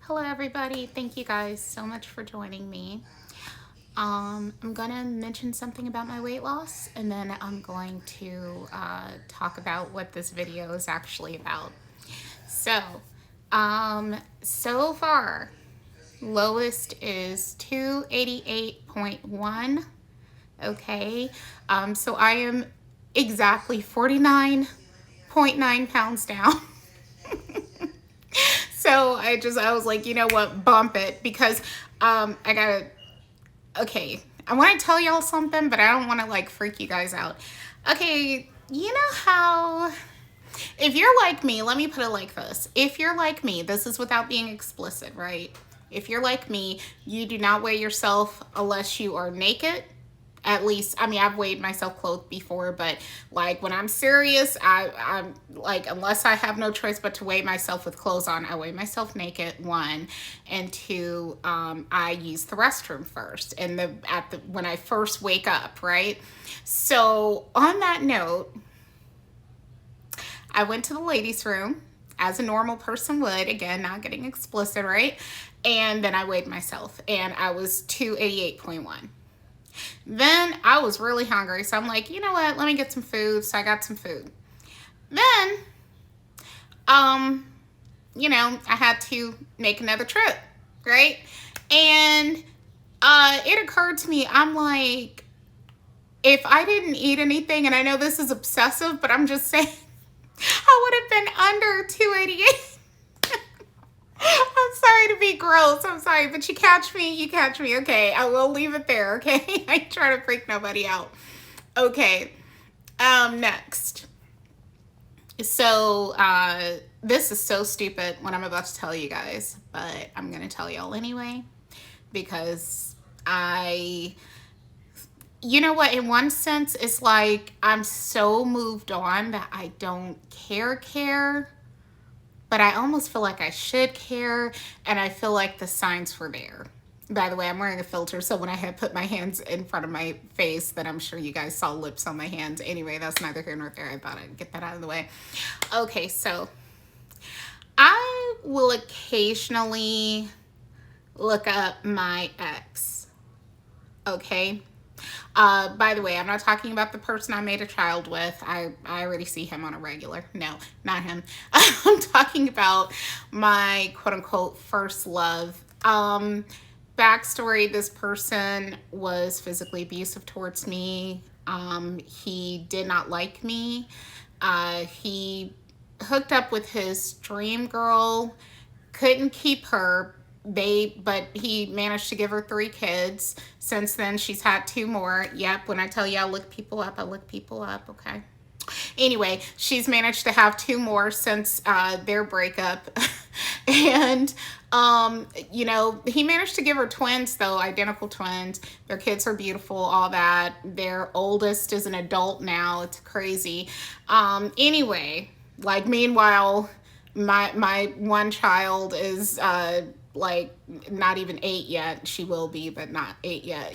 Hello everybody, thank you guys so much for joining me. I'm gonna mention something about my weight loss and then I'm going to talk about what this video is actually about. So, so far, lowest is 288.1, okay? So I am exactly 49.9 pounds down. So I was like, you know what, bump it because I gotta, okay, I want to tell y'all something, but I don't want to like freak you guys out. Okay, you know how, if you're like me, let me put it like this. If you're like me, this is without being explicit, right? If you're like me, you do not weigh yourself unless you are naked. At least, I mean, I've weighed myself clothed before, but like when I'm serious, I'm like, unless I have no choice but to weigh myself with clothes on, I weigh myself naked, one, and two, I use the restroom first, and when I first wake up, right? So on that note, I went to the ladies' room as a normal person would, again, not getting explicit, right? And then I weighed myself, and I was 288.1. Then I was really hungry, so I'm like, you know what? Let me get some food. So I got some food. Then, um, I had to make another trip, right? And it occurred to me, I'm like, if I didn't eat anything, and I know this is obsessive, but I'm just saying, I would have been under 288. I'm sorry to be gross. I'm sorry, but you catch me, you catch me. Okay, I will leave it there, okay? I try to freak nobody out. Okay, next. So, this is so stupid what I'm about to tell you guys, but I'm going to tell y'all anyway because you know what, in one sense, it's like I'm so moved on that I don't care, but I almost feel like I should care, and I feel like the signs were there. By the way, I'm wearing a filter, so when I had put my hands in front of my face, then I'm sure you guys saw lips on my hands. Anyway, that's neither here nor there. I thought I'd get that out of the way. Okay, so I will occasionally look up my ex, okay? By the way, I'm not talking about the person I made a child with. I already see him on a regular. No, not him. I'm talking about my quote unquote first love. Backstory, this person was physically abusive towards me. He did not like me. He hooked up with his dream girl, couldn't keep her, but he managed to give her 3 kids. Since then she's had 2 more. Yep, when I tell you I look people up, I look people up. Okay, anyway, she's managed to have 2 more since their breakup. And he managed to give her twins, though, identical twins. Their kids are beautiful, all that. Their oldest is an adult now. It's crazy. Anyway, like, meanwhile, my one child is like not even 8 yet. She will be, but not 8 yet.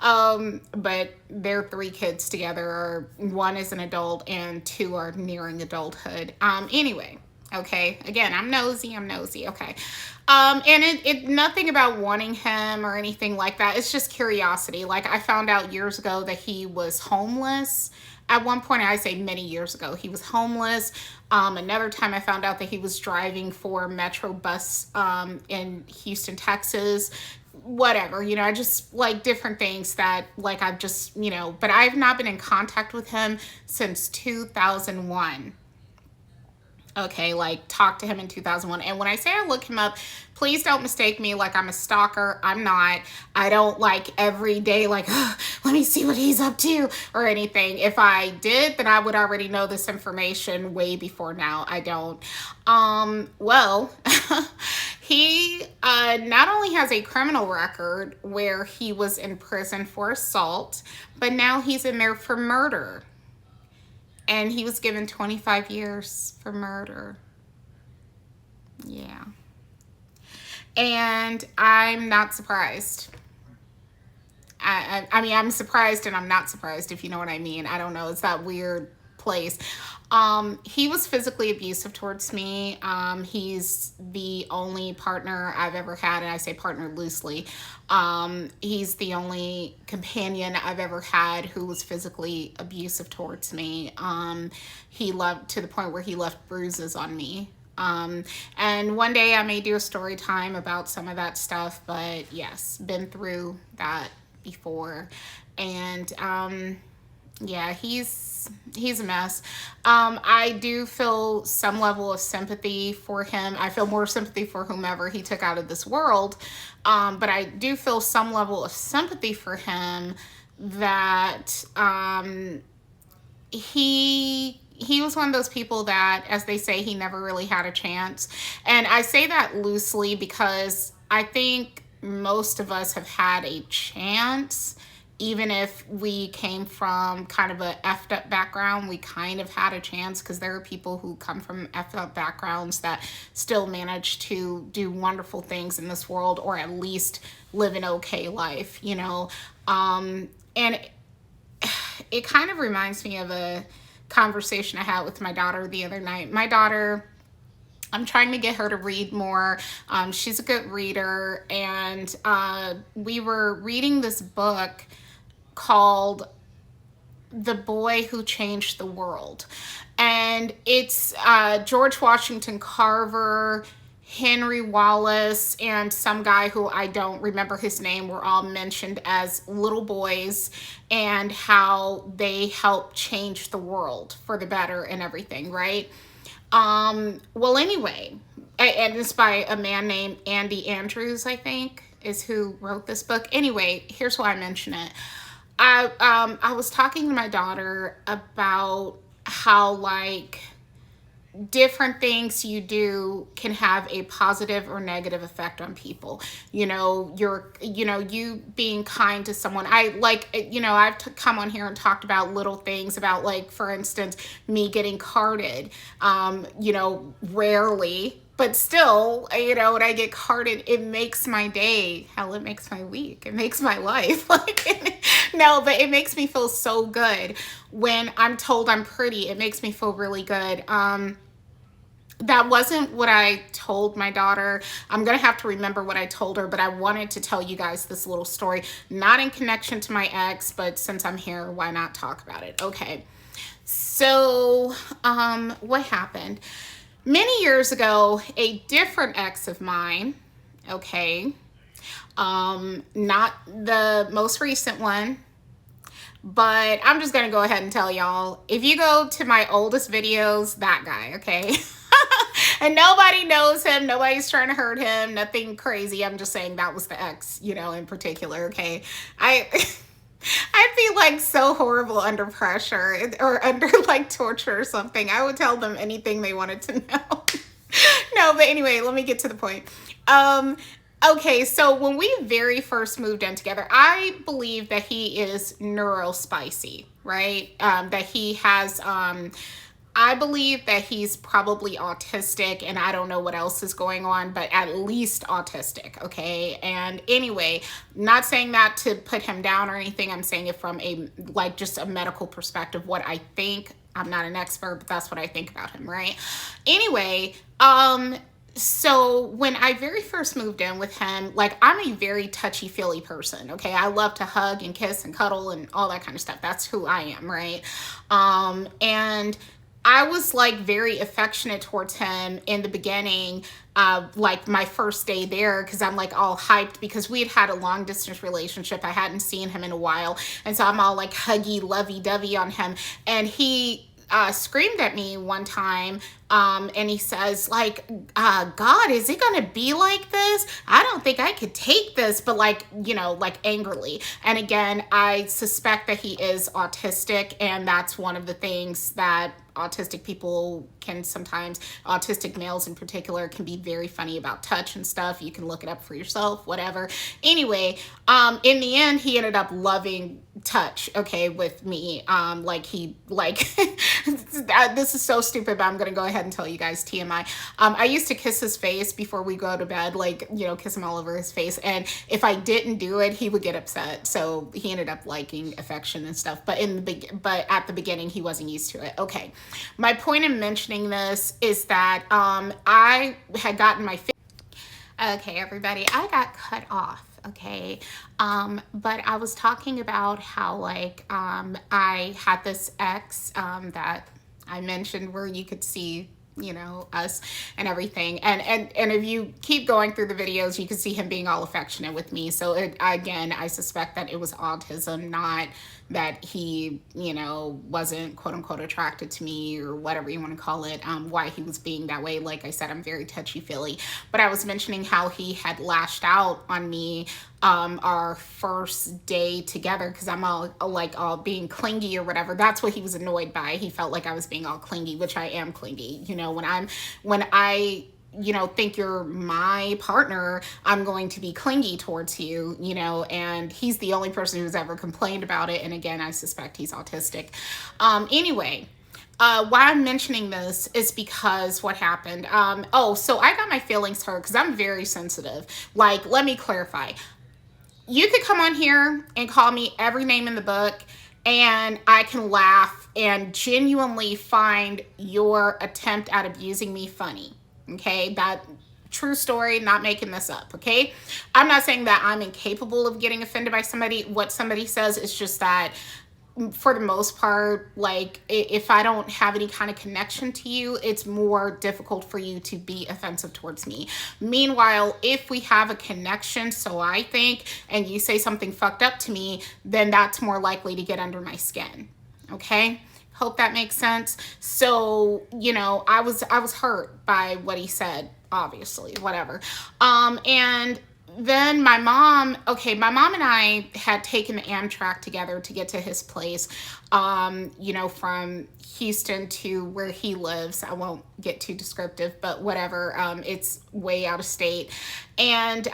But their 3 kids together are, 1 is an adult and 2 are nearing adulthood. Anyway, okay, again, I'm nosy, okay. And it nothing about wanting him or anything like that. It's just curiosity. Like, I found out years ago that he was homeless. At one point, I say many years ago, he was homeless. Another time I found out that he was driving for Metro Bus in Houston, Texas. Whatever, I just like different things that, like, I've just, but I've not been in contact with him since 2001. Okay, like, talked to him in 2001. And when I say I look him up, please don't mistake me like I'm a stalker. I'm not. I don't, like, every day, like, oh, let me see what he's up to or anything. If I did, then I would already know this information way before now. I don't. Well, he not only has a criminal record where he was in prison for assault, but now he's in there for murder. And he was given 25 years for murder. Yeah. And I'm not surprised. I mean, I'm surprised and I'm not surprised, if you know what I mean. I don't know. It's that weird place. He was physically abusive towards me. He's the only partner I've ever had, and I say partner loosely. He's the only companion I've ever had who was physically abusive towards me. He loved to the point where he left bruises on me. And one day I may do a story time about some of that stuff, but yes, been through that before. And yeah, he's a mess. I do feel some level of sympathy for him. I feel more sympathy for whomever he took out of this world. But I do feel some level of sympathy for him that he was one of those people that, as they say, he never really had a chance. And I say that loosely because I think most of us have had a chance. Even if we came from kind of a effed up background, we kind of had a chance, because there are people who come from effed up backgrounds that still manage to do wonderful things in this world, or at least live an okay life, you know? And it kind of reminds me of a conversation I had with my daughter the other night. My daughter, I'm trying to get her to read more. She's a good reader, and we were reading this book called The Boy Who Changed the World. And it's George Washington Carver, Henry Wallace, and some guy who I don't remember his name were all mentioned as little boys, and how they helped change the world for the better and everything, right? Well, anyway, and it's by a man named Andy Andrews, I think, is who wrote this book. Anyway, here's why I mention it. I was talking to my daughter about how, like, different things you do can have a positive or negative effect on people. You know, you being kind to someone. I've come on here and talked about little things about, like, for instance, me getting carded, rarely, but still, when I get carded, it makes my day. Hell, it makes my week. It makes my life. No, but it makes me feel so good when I'm told I'm pretty. It makes me feel really good. That wasn't what I told my daughter. I'm going to have to remember what I told her, but I wanted to tell you guys this little story, not in connection to my ex, but since I'm here, why not talk about it? Okay. So, what happened? Many years ago, a different ex of mine, okay, not the most recent one, but I'm just going to go ahead and tell y'all, if you go to my oldest videos, that guy, okay? And nobody knows him. Nobody's trying to hurt him. Nothing crazy. I'm just saying that was the ex, in particular, okay? I feel like so horrible under pressure or under, like, torture or something. I would tell them anything they wanted to know. No, but anyway, let me get to the point. Okay, so when we very first moved in together, I believe that he is neurospicy, right? That he has, I believe that he's probably autistic, and I don't know what else is going on, but at least autistic, okay? And anyway, not saying that to put him down or anything. I'm saying it from just a medical perspective, what I think. I'm not an expert, but that's what I think about him, right? Anyway, so when I very first moved in with him, like, I'm a very touchy-feely person, okay? I love to hug and kiss and cuddle and all that kind of stuff. That's who I am, right? And I was, like, very affectionate towards him in the beginning, like my first day there, because I'm, like, all hyped because we had a long distance relationship. I hadn't seen him in a while, and so I'm all, like, huggy, lovey-dovey on him. And he screamed at me one time, and he says, like, God, is it gonna be like this? I don't think I could take this, but, like, like, angrily. And again, I suspect that he is autistic, and that's one of the things that autistic people can sometimes, autistic males in particular, can be very funny about touch and stuff. You can look it up for yourself, whatever. Anyway, in the end, he ended up loving touch, okay, with me. This is so stupid, but I'm gonna go ahead ahead and tell you guys TMI. I used to kiss his face before we go to bed, like, you know, kiss him all over his face. And if I didn't do it, he would get upset. So he ended up liking affection and stuff. But at the beginning, he wasn't used to it. Okay. My point in mentioning this is that I had gotten my okay, everybody, I got cut off. Okay. But I was talking about how, like, I had this ex, that I mentioned where you could see, you know, us and everything. And if you keep going through the videos, you can see him being all affectionate with me. So again, I suspect that it was autism, not that he, you know, wasn't quote unquote attracted to me or whatever you want to call it, why he was being that way. Like I said, I'm very touchy-feely. But I was mentioning how he had lashed out on me our first day together because I'm all being clingy or whatever. That's what he was annoyed by. He felt like I was being all clingy, which I am clingy. You know, when I you know, think you're my partner, I'm going to be clingy towards you, you know, and he's the only person who's ever complained about it. And again, I suspect he's autistic. Anyway, why I'm mentioning this is because what happened. So I got my feelings hurt because I'm very sensitive. Like, let me clarify. You could come on here and call me every name in the book and I can laugh and genuinely find your attempt at abusing me funny. Okay, that true story, not making this up. Okay, I'm not saying that I'm incapable of getting offended by what somebody says. It's just that for the most part, like, if I don't have any kind of connection to you, it's more difficult for you to be offensive towards me. Meanwhile, if we have a connection, so I think, and you say something fucked up to me, then that's more likely to get under my skin. Okay? Hope that makes sense. So, you know, I was hurt by what he said, obviously, whatever. And then my mom and I had taken the Amtrak together to get to his place, you know, from Houston to where he lives. I won't get too descriptive, but whatever. It's way out of state. And,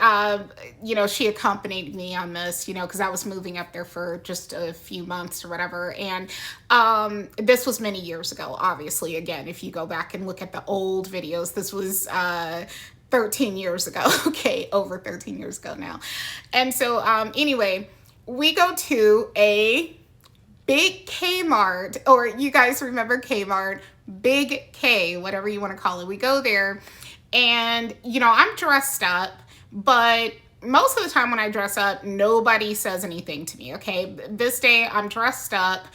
you know, she accompanied me on this, you know, because I was moving up there for just a few months or whatever. And this was many years ago, obviously. Again, if you go back and look at the old videos, this was 13 years ago. Okay, over 13 years ago now. And so anyway, we go to a big Kmart, or you guys remember Kmart, Big K, whatever you want to call it. We go there and, you know, I'm dressed up, but most of the time when I dress up, nobody says anything to me. Okay, this day I'm dressed up,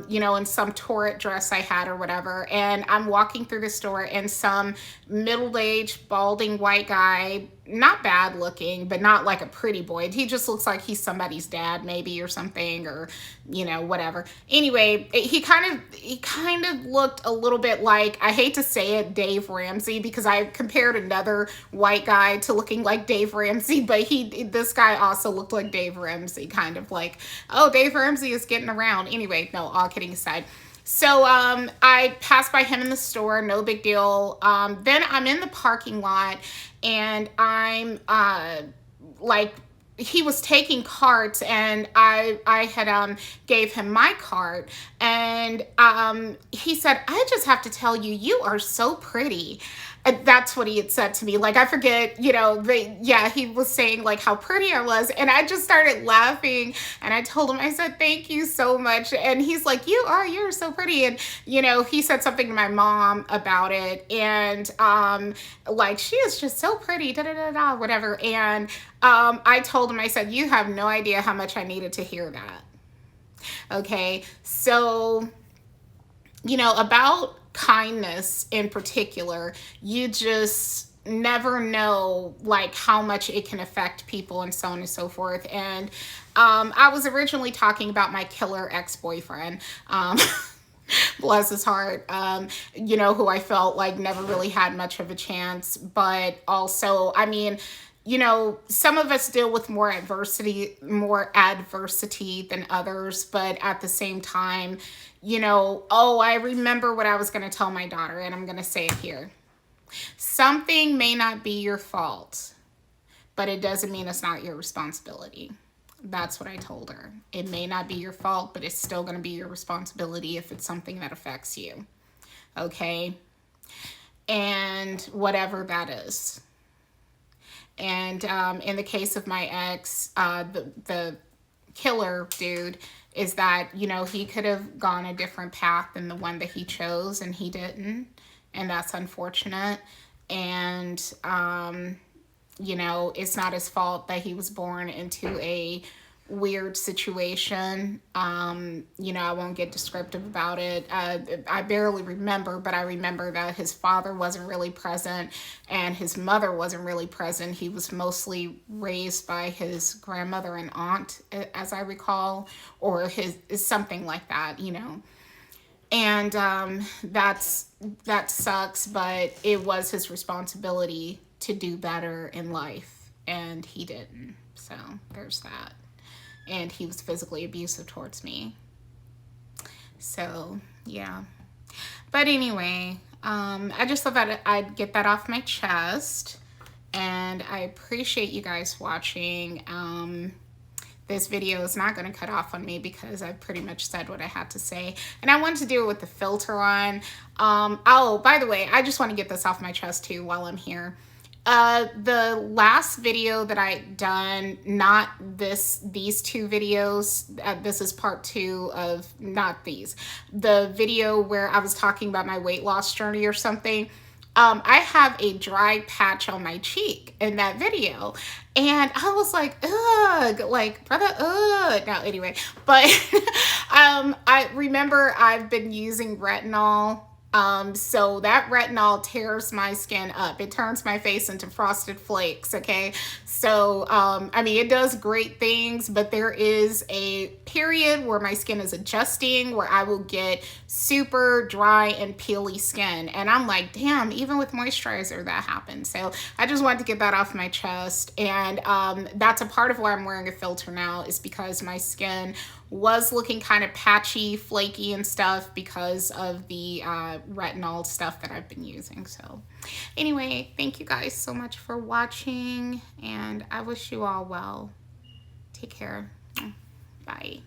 you know, in some turret dress I had or whatever. And I'm walking through the store and some middle-aged, balding white guy, not bad looking, but not like a pretty boy. He just looks like he's somebody's dad maybe or something, or, you know, whatever. Anyway, he kind of looked a little bit like, I hate to say it, Dave Ramsey, because I compared another white guy to looking like Dave Ramsey, but this guy also looked like Dave Ramsey, kind of like, oh, Dave Ramsey is getting around. Anyway, no, all kidding aside. So I passed by him in the store, no big deal. Then I'm in the parking lot and I'm like, he was taking carts and I had gave him my cart and he said, I just have to tell you, you are so pretty. And that's what he had said to me. Like, I forget, you know, he was saying like how pretty I was. And I just started laughing and I told him, I said, thank you so much. And he's like, you're so pretty. And, you know, he said something to my mom about it. And like, she is just so pretty, da da da da, whatever. And I told him, I said, you have no idea how much I needed to hear that. Okay. So, you know, about kindness in particular, you just never know like how much it can affect people and so on and so forth. And I was originally talking about my killer ex-boyfriend, bless his heart, you know, who I felt like never really had much of a chance. But also, I mean, you know, some of us deal with more adversity than others, but at the same time, you know, I remember what I was going to tell my daughter, and I'm going to say it here. Something may not be your fault, but it doesn't mean it's not your responsibility. That's what I told her. It may not be your fault, but it's still going to be your responsibility if it's something that affects you. Okay? and whatever that is. And in the case of my ex, the killer dude, is that, you know, he could have gone a different path than the one that he chose, and he didn't. And that's unfortunate. And, you know, it's not his fault that he was born into a weird situation. You know, I won't get descriptive about it. I barely remember, but I remember that his father wasn't really present and his mother wasn't really present. He was mostly raised by his grandmother and aunt, as I recall, or his something like that, you know. And that sucks, but it was his responsibility to do better in life, and he didn't. So there's that. And he was physically abusive towards me. So yeah. But anyway, I just thought that I'd get that off my chest, and I appreciate you guys watching. This video is not going to cut off on me because I pretty much said what I had to say. And I wanted to do it with the filter on. Oh, by the way, I just want to get this off my chest too while I'm here. The last video that I done, not these two videos, this is part 2 of, not these, the video where I was talking about my weight loss journey or something. I have a dry patch on my cheek in that video. And I was like, ugh, like, brother, ugh. No, anyway, but I remember I've been using retinol. So that retinol tears my skin up. It turns my face into frosted flakes, okay? So, I mean, it does great things, but there is a period where my skin is adjusting, where I will get super dry and peely skin. And I'm like, damn, even with moisturizer, that happens. So I just wanted to get that off my chest. And that's a part of why I'm wearing a filter now, is because my skin was looking kind of patchy, flaky and stuff because of the retinol stuff that I've been using. So anyway, thank you guys so much for watching, and I wish you all well. Take care. Bye.